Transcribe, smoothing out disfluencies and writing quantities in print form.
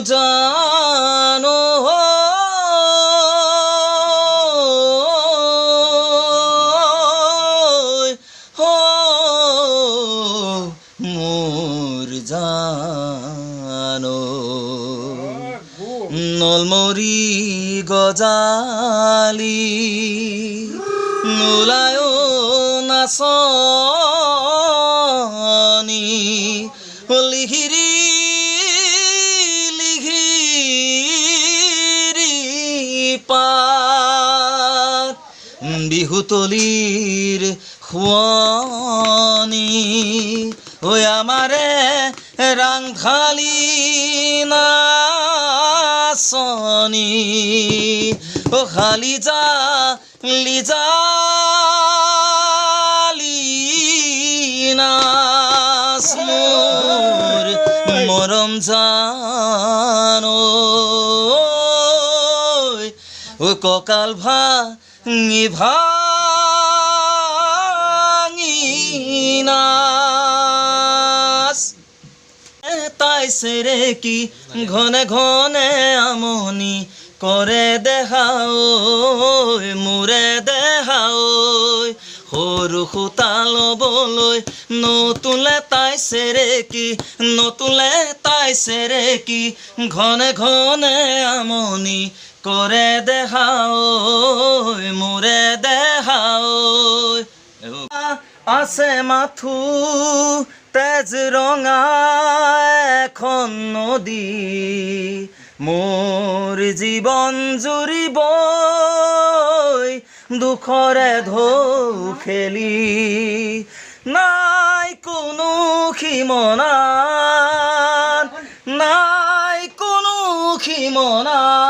জানো মোৰ জানো নলমৰি গজালি নোলায় নাচনি লিহিৰি লিহিৰি পাত বিহুতলিৰ শুৱনি ঐ আমাৰে ৰাংঢালি নাচনি ও খালিজা লিজালি নাচ মোৰ মৰম জানো ও কঁকাল ভাঙি ভাঙি নাচ তাই সেৰে কি ঘনে ঘনে আমনি কৰে দেখাও মোৰে দেখাও সৰু সূতা ল'বলৈ নতুলে তাই চেৰেকি নতুলে তাই চেৰেকি ঘনে ঘনে আমনি কৰে দেখাও মোৰে দেখাও আছে মাথো তেজ ৰঙা এখন নদী মোৰ জীবন জুৰিব দুখৰে ঢৌ খেলি নাই কোনো সীমনা নাই কোনো সীমনা